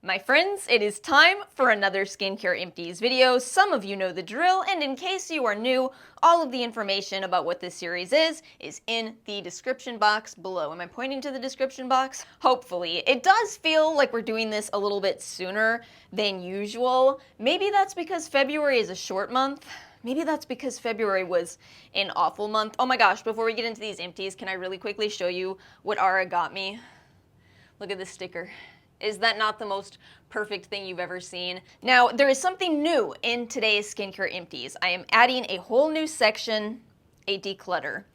My friends, it is time for another Skincare Empties video. Some of you know the drill, and in case you are new, all of the information about what this series is in the description box below. Am I pointing to the description box? Hopefully. It does feel like we're doing this a little bit sooner than usual. Maybe that's because February is a short month. Maybe that's because February was an awful month. Oh my gosh, before we get into these empties, can I really quickly show you what Ara got me? Look at this sticker. Is that not the most perfect thing you've ever seen? Now, there is something new in today's Skincare Empties. I am adding a whole new section, a declutter.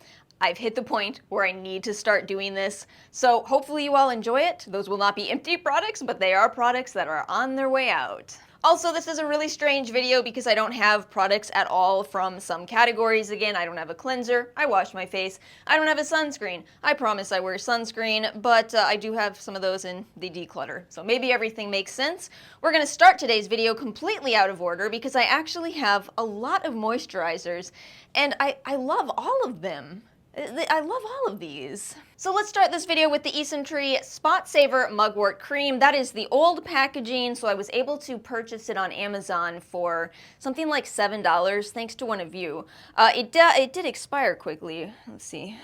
I've hit the point where I need to start doing this, so hopefully you all enjoy it. Those will not be empty products, but they are products that are on their way out. Also, this is a really strange video because I don't have products at all from some categories. Again, I don't have a cleanser, I wash my face. I don't have a sunscreen. I promise I wear sunscreen, but I do have some of those in the declutter. So maybe everything makes sense. We're gonna start today's video completely out of order because I actually have a lot of moisturizers and I love all of them. I love all of these. So let's start this video with the Yesstyle Spot Saver Mugwort Cream. That is the old packaging, so I was able to purchase it on Amazon for something like $7, thanks to one of you. It did expire quickly. Let's see.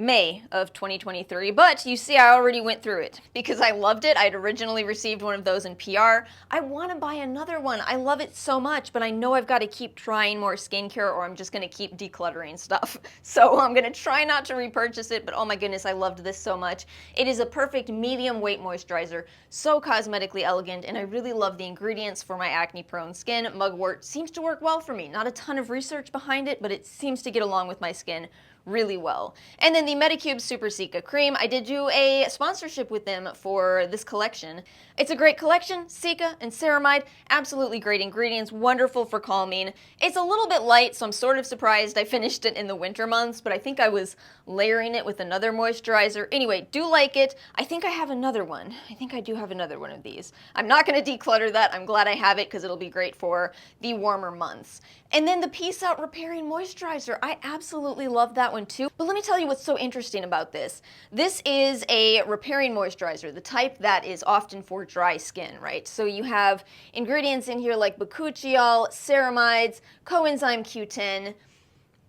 May of 2023, but you see I already went through it because I loved it. I'd originally received one of those in PR. I want to buy another one. I love it so much, but I know I've got to keep trying more skincare or I'm just going to keep decluttering stuff. So I'm going to try not to repurchase it, but oh my goodness, I loved this so much. It is a perfect medium weight moisturizer, so cosmetically elegant, and I really love the ingredients for my acne-prone skin. Mugwort seems to work well for me. Not a ton of research behind it, but it seems to get along with my skin really well. And then the Medicube Super Cica Cream, I did do a sponsorship with them for this collection. It's a great collection, Cica and ceramide, absolutely great ingredients, wonderful for calming. It's a little bit light, so I'm sort of surprised I finished it in the winter months, but I think I was layering it with another moisturizer. Anyway, do like it. I think I have another one. I think I do have another one of these. I'm not going to declutter that. I'm glad I have it because it'll be great for the warmer months. And then the Peace Out Repairing Moisturizer. I absolutely love that one too. But let me tell you what's so interesting about this. This is a repairing moisturizer, the type that is often for dry skin, right? So you have ingredients in here like bakuchiol, ceramides, coenzyme Q10.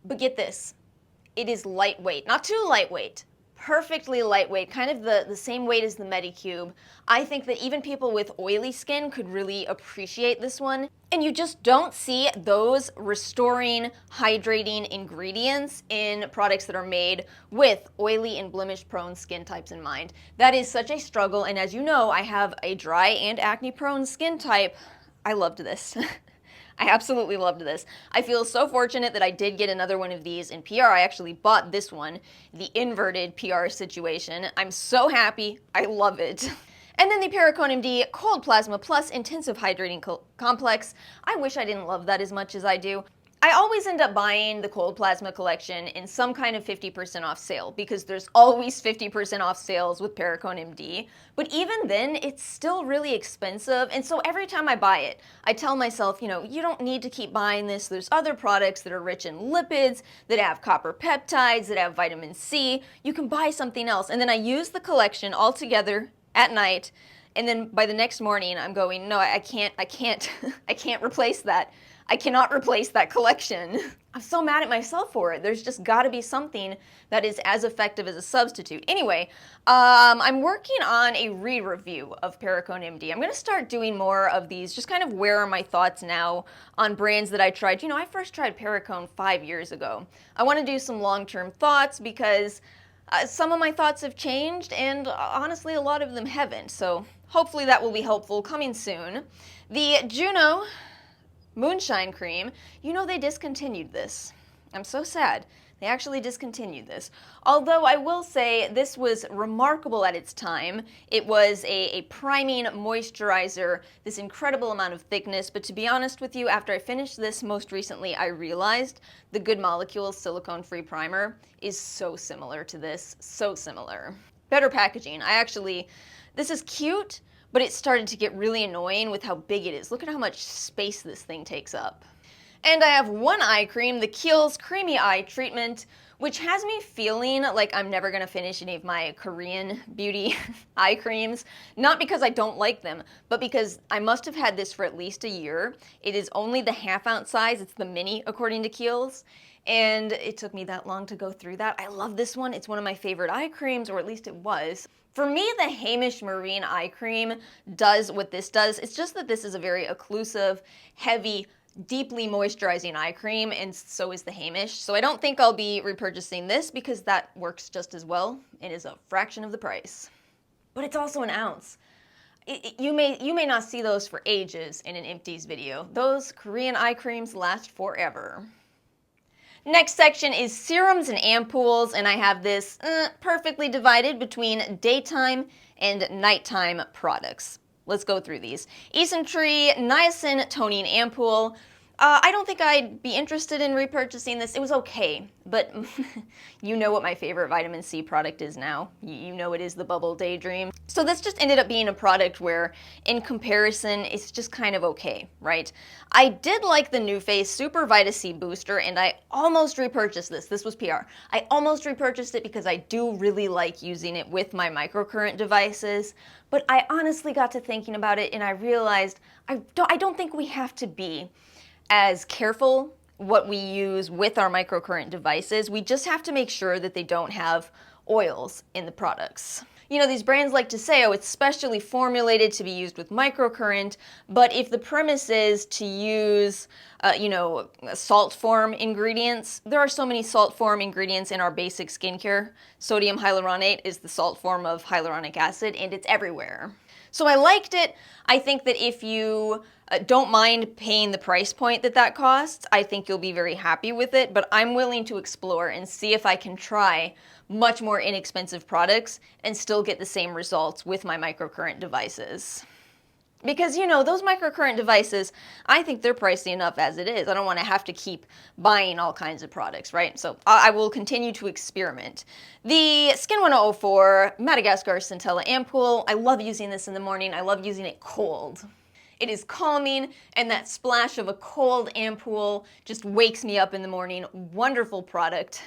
But get this, it is lightweight, not too lightweight. Perfectly lightweight, kind of the same weight as the Medicube. I think that even people with oily skin could really appreciate this one. And you just don't see those restoring, hydrating ingredients in products that are made with oily and blemish-prone skin types in mind. That is such a struggle, and as you know, I have a dry and acne-prone skin type. I loved this. I absolutely loved this. I feel so fortunate that I did get another one of these in PR. I actually bought this one, the inverted PR situation. I'm so happy. I love it. And then the Perricone MD Cold Plasma Plus Intensive Hydrating Complex. I wish I didn't love that as much as I do. I always end up buying the Cold Plasma collection in some kind of 50% off sale because there's always 50% off sales with Perricone MD. But even then, it's still really expensive. And so every time I buy it, I tell myself, you know, you don't need to keep buying this. There's other products that are rich in lipids, that have copper peptides, that have vitamin C. You can buy something else. And then I use the collection all together at night. And then by the next morning, I'm going, no, I can't replace that. I cannot replace that collection. I'm so mad at myself for it. There's just gotta be something that is as effective as a substitute. Anyway, I'm working on a re-review of Perricone MD. I'm gonna start doing more of these, just kind of where are my thoughts now on brands that I tried. You know, I first tried Perricone 5 years ago. I wanna do some long-term thoughts because some of my thoughts have changed and honestly a lot of them haven't. So hopefully that will be helpful coming soon. The Juno Moonshine Cream, you know they discontinued this. I'm so sad. They actually discontinued this. Although I will say this was remarkable at its time. It was a priming moisturizer, this incredible amount of thickness, but to be honest with you, after I finished this most recently, I realized the Good Molecules silicone-free primer is so similar to this, so similar. Better packaging. This is cute, but it started to get really annoying with how big it is. Look at how much space this thing takes up. And I have one eye cream, the Kiehl's Creamy Eye Treatment, which has me feeling like I'm never gonna finish any of my Korean beauty eye creams. Not because I don't like them, but because I must have had this for at least a year. It is only the half-ounce size, it's the mini according to Kiehl's. And it took me that long to go through that. I love this one. It's one of my favorite eye creams, or at least it was. For me, the Hamish Marine eye cream does what this does. It's just that this is a very occlusive, heavy, deeply moisturizing eye cream, and so is the Hamish. So I don't think I'll be repurchasing this because that works just as well and is a fraction of the price. But it's also an ounce. You may not see those for ages in an Empties video. Those Korean eye creams last forever. Next section is serums and ampoules, and I have this perfectly divided between daytime and nighttime products. Let's go through these. Tree Niacin Toning Ampoule. I don't think I'd be interested in repurchasing this. It was okay, but you know what my favorite vitamin C product is now. You know it is the Bubble Daydream. So this just ended up being a product where, in comparison, it's just kind of okay, right? I did like the New Face Super Vita C Booster, and I almost repurchased this. This was PR. I almost repurchased it because I do really like using it with my microcurrent devices, but I honestly got to thinking about it, and I realized I don't think we have to be as careful what we use with our microcurrent devices. We just have to make sure that they don't have oils in the products. You know, these brands like to say, oh, it's specially formulated to be used with microcurrent, but if the premise is to use, salt form ingredients, there are so many salt form ingredients in our basic skincare. Sodium hyaluronate is the salt form of hyaluronic acid, and it's everywhere. So I liked it. I think that if you don't mind paying the price point that costs, I think you'll be very happy with it, but I'm willing to explore and see if I can try much more inexpensive products and still get the same results with my microcurrent devices. Because, you know, those microcurrent devices, I think they're pricey enough as it is. I don't want to have to keep buying all kinds of products, right? So I will continue to experiment. The Skin 1004 Madagascar Centella Ampoule, I love using this in the morning. I love using it cold. It is calming, and that splash of a cold ampoule just wakes me up in the morning. Wonderful product.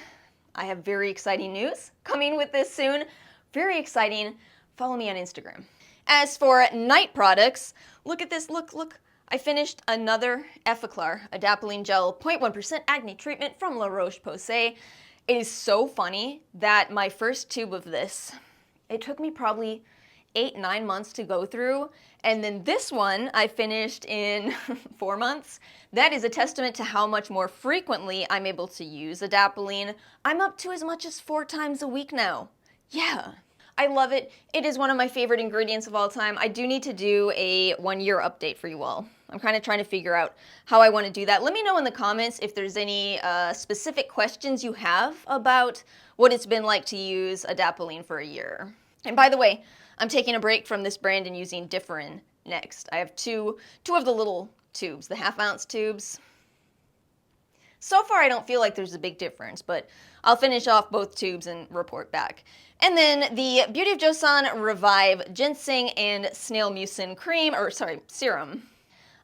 I have very exciting news coming with this soon. Very exciting. Follow me on Instagram. As for night products, look at this, look. I finished another Effaclar Adapalene Gel 0.1% Acne Treatment from La Roche-Posay. It is so funny that my first tube of this, it took me probably 8-9 months to go through, and then this one I finished in 4 months. That is a testament to how much more frequently I'm able to use Adapalene. I'm up to as much as 4 times a week now. Yeah. I love it. It is one of my favorite ingredients of all time. I do need to do a 1-year update for you all. I'm kind of trying to figure out how I want to do that. Let me know in the comments if there's any specific questions you have about what it's been like to use Adapalene for a year. And by the way, I'm taking a break from this brand and using Differin next. I have two of the little tubes, the half-ounce tubes. So far, I don't feel like there's a big difference, but I'll finish off both tubes and report back. And then the Beauty of Joseon Revive Ginseng and Snail Mucin Serum.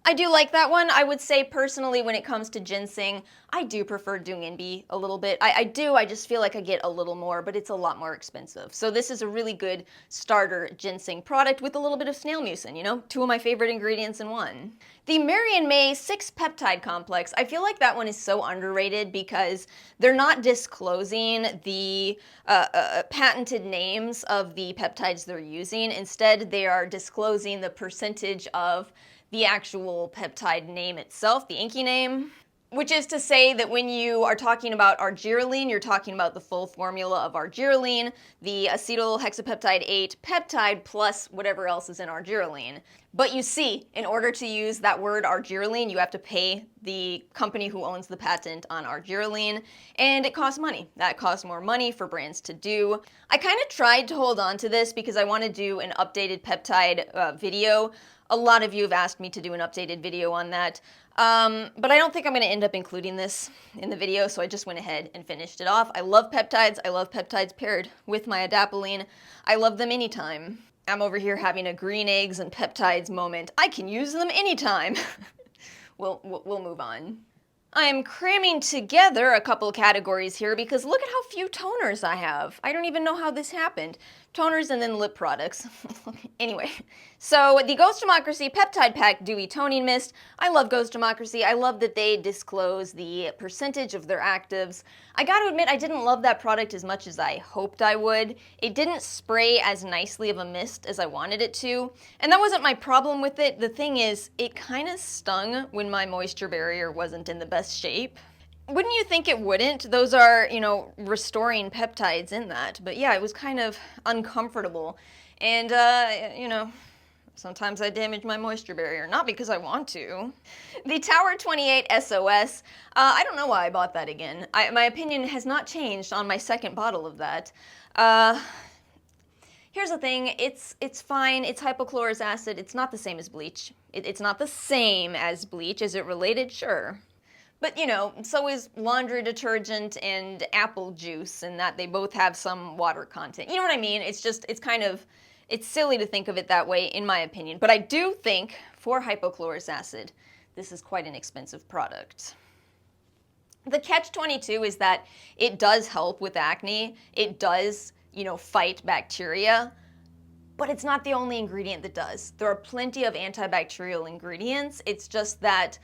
I do like that one. I would say personally when it comes to ginseng, I do prefer Dungin a little bit. I just feel like I get a little more, but it's a lot more expensive. So this is a really good starter ginseng product with a little bit of snail mucin, you know, 2 of my favorite ingredients in one. The Mary & May 6 Peptide Complex, I feel like that one is so underrated because they're not disclosing the patented names of the peptides they're using. Instead, they are disclosing the percentage of the actual peptide name itself, the inky name, which is to say that when you are talking about argireline, you're talking about the full formula of argireline, the acetyl hexapeptide 8 peptide plus whatever else is in argireline. But you see, in order to use that word argireline, you have to pay the company who owns the patent on argireline, and it costs money. That costs more money for brands to do. I kind of tried to hold on to this because I want to do an updated peptide video. A lot of you have asked me to do an updated video on that, but I don't think I'm going to end up including this in the video, so I just went ahead and finished it off. I love peptides. I love peptides paired with my Adapalene. I love them anytime. I'm over here having a green eggs and peptides moment. I can use them anytime. We'll move on. I am cramming together a couple categories here because look at how few toners I have. I don't even know how this happened. Toners and then lip products. Anyway, so the Ghost Democracy Peptide Pack Dewy Toning Mist. I love Ghost Democracy. I love that they disclose the percentage of their actives. I gotta admit, I didn't love that product as much as I hoped I would. It didn't spray as nicely of a mist as I wanted it to, and that wasn't my problem with it. The thing is, it kind of stung when my moisture barrier wasn't in the best shape. Wouldn't you think it wouldn't? Those are, restoring peptides in that. But yeah, it was kind of uncomfortable. And, sometimes I damage my moisture barrier, not because I want to. The Tower 28 SOS, I don't know why I bought that again. My opinion has not changed on my second bottle of that. Here's the thing, it's fine, it's hypochlorous acid, it's not the same as bleach. It's not the same as bleach. Is it related? Sure. But, so is laundry detergent and apple juice, and that they both have some water content. You know what I mean? It's silly to think of it that way, in my opinion. But I do think, for hypochlorous acid, this is quite an expensive product. The catch-22 is that it does help with acne. It does, fight bacteria. But it's not the only ingredient that does. There are plenty of antibacterial ingredients. It's just that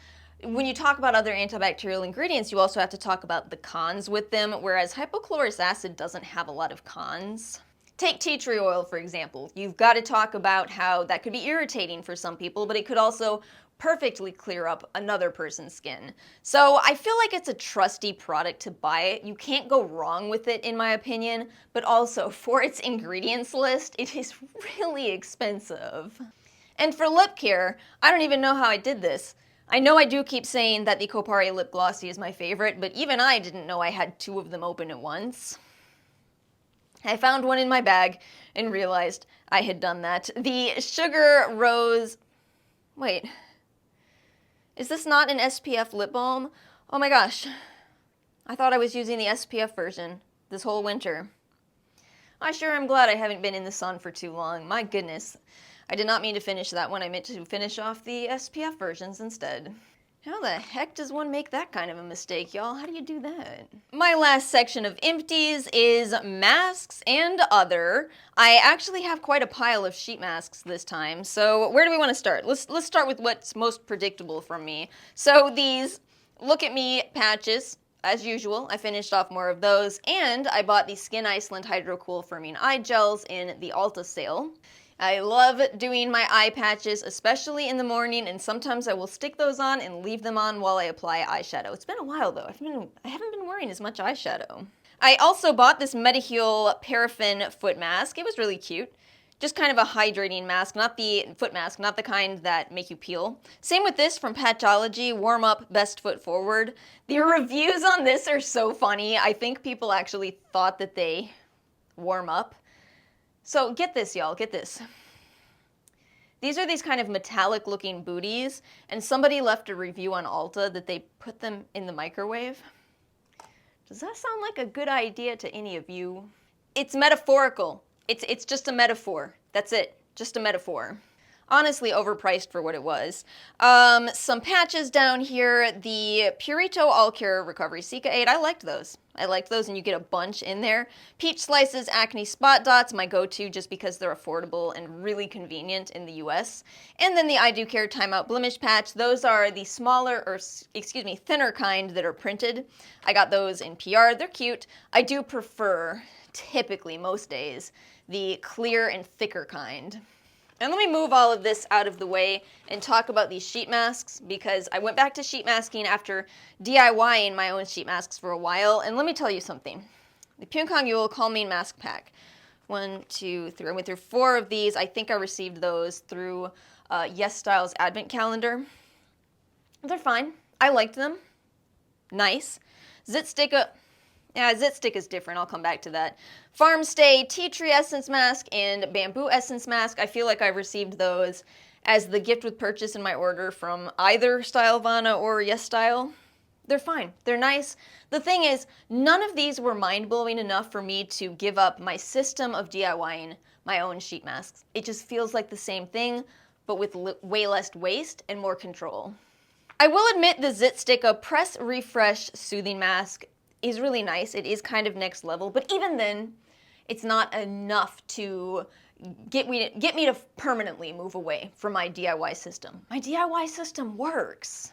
when you talk about other antibacterial ingredients, you also have to talk about the cons with them, whereas hypochlorous acid doesn't have a lot of cons. Take tea tree oil, for example. You've got to talk about how that could be irritating for some people, but it could also perfectly clear up another person's skin. So I feel like it's a trusty product to buy it. You can't go wrong with it, in my opinion, but also for its ingredients list, it is really expensive. And for lip care, I don't even know how I did this. I know I do keep saying that the Kopari Lip Glossy is my favorite, but even I didn't know I had two of them open at once. I found one in my bag and realized I had done that. The Sugar Rose... Wait. Is this not an SPF lip balm? Oh my gosh. I thought I was using the SPF version this whole winter. I sure am glad I haven't been in the sun for too long. My goodness. I did not mean to finish that one. I meant to finish off the SPF versions instead. How the heck does one make that kind of a mistake, y'all? How do you do that? My last section of empties is masks and other. I actually have quite a pile of sheet masks this time, so where do we want to start? Let's start with what's most predictable from me. So these Look At Me patches. As usual, I finished off more of those, and I bought the Skin Iceland Hydro Cool Firming Eye Gels in the Ulta sale. I love doing my eye patches, especially in the morning, and sometimes I will stick those on and leave them on while I apply eyeshadow. It's been a while though. I haven't been wearing as much eyeshadow. I also bought this Mediheal Paraffin Foot Mask. It was really cute. Just kind of a hydrating mask, not the foot mask, not the kind that make you peel. Same with this from Patchology, Warm Up Best Foot Forward. The reviews on this are so funny. I think people actually thought that they warm up. So get this, y'all, get this. These are these kind of metallic looking booties, and somebody left a review on Ulta that they put them in the microwave. Does that sound like a good idea to any of you? It's metaphorical. It's just a metaphor. That's it. Just a metaphor. Honestly overpriced for what it was. Some patches down here. The Purito All Care Recovery Cica Aid. I liked those. And you get a bunch in there. Peach Slices Acne Spot Dots, my go-to just because they're affordable and really convenient in the US. And then the I Do Care Time Out Blemish Patch. Those are the thinner kind that are printed. I got those in PR. They're cute. I do prefer, typically most days, the clear and thicker kind. And let me move all of this out of the way and talk about these sheet masks, because I went back to sheet masking after DIYing my own sheet masks for a while, and let me tell you something. The Pyunkang Yule Calming Mask Pack. 1, 2, 3. I went through 4 of these. I think I received those through Yesstyle's advent calendar. They're fine. I liked them. Nice. Zit Stick is different. I'll come back to that. Farm Stay Tea Tree Essence Mask and Bamboo Essence Mask. I feel like I received those as the gift with purchase in my order from either Stylevana or Yesstyle. They're fine. They're nice. The thing is, none of these were mind-blowing enough for me to give up my system of DIYing my own sheet masks. It just feels like the same thing, but with way less waste and more control. I will admit the Zit Sticka Press Refresh Soothing Mask is really nice. It is kind of next level, but even then, it's not enough to get me to permanently move away from my DIY system. My DIY system works.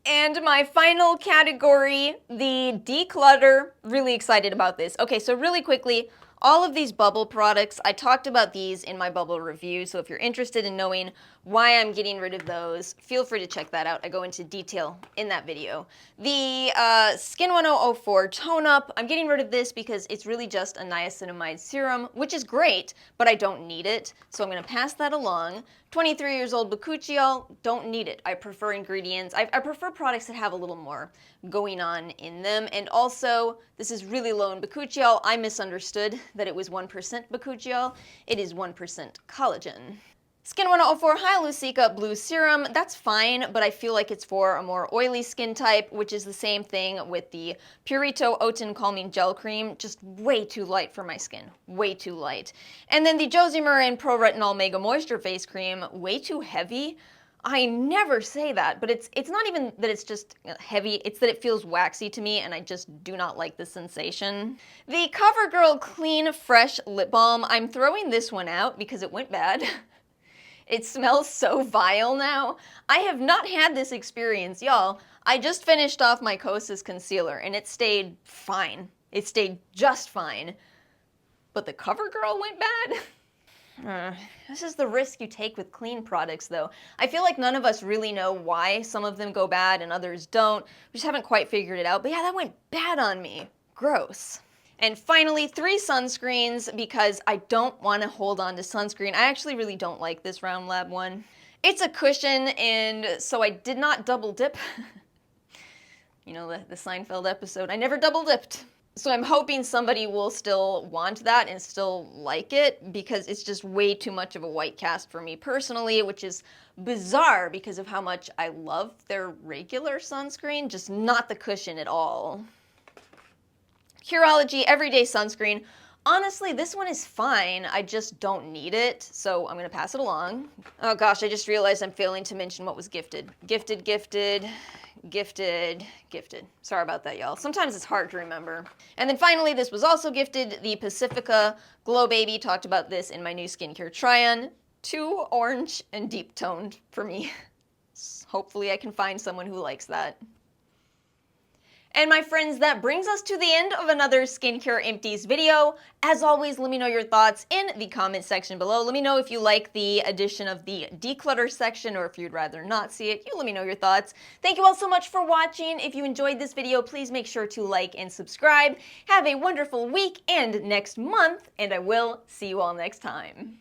And my final category, the Declutter. Really excited about this. Okay, so really quickly, all of these bubble products, I talked about these in my bubble review, so if you're interested in knowing why I'm getting rid of those, feel free to check that out. I go into detail in that video. The Skin 1004 Tone Up, I'm getting rid of this because it's really just a niacinamide serum, which is great, but I don't need it, so I'm going to pass that along. 23 years old Bakuchiol, don't need it. I prefer ingredients. I prefer products that have a little more going on in them. And also, this is really low in Bakuchiol. I misunderstood that it was 1% Bakuchiol. It is 1% collagen. Skin 1004 Hyaluronic Blue Serum, that's fine, but I feel like it's for a more oily skin type, which is the same thing with the Purito Oten Calming Gel Cream, just way too light for my skin, way too light. And then the Josie Maran Pro Retinol Mega Moisture Face Cream, way too heavy. I never say that, but it's not even that it's just heavy, it's that it feels waxy to me and I just do not like the sensation. The CoverGirl Clean Fresh Lip Balm, I'm throwing this one out because it went bad. It smells so vile now. I have not had this experience, y'all. I just finished off my Kosas concealer and it stayed fine. It stayed just fine. But the CoverGirl went bad? This is the risk you take with clean products, though. I feel like none of us really know why some of them go bad and others don't. We just haven't quite figured it out. But yeah, that went bad on me. Gross. And finally, 3 sunscreens because I don't want to hold on to sunscreen. I actually really don't like this Round Lab one. It's a cushion, and so I did not double dip. You know, the Seinfeld episode, I never double dipped. So I'm hoping somebody will still want that and still like it because it's just way too much of a white cast for me personally, which is bizarre because of how much I love their regular sunscreen, just not the cushion at all. Curology Everyday Sunscreen. Honestly, this one is fine. I just don't need it, so I'm going to pass it along. Oh gosh, I just realized I'm failing to mention what was gifted. Gifted. Sorry about that, y'all. Sometimes it's hard to remember. And then finally, this was also gifted, the Pacifica Glow Baby. Talked about this in my new skincare try-on. Too orange and deep toned for me. Hopefully I can find someone who likes that. And my friends, that brings us to the end of another Skincare Empties video. As always, let me know your thoughts in the comment section below. Let me know if you like the addition of the declutter section or if you'd rather not see it. You let me know your thoughts. Thank you all so much for watching. If you enjoyed this video, please make sure to like and subscribe. Have a wonderful week and next month, and I will see you all next time.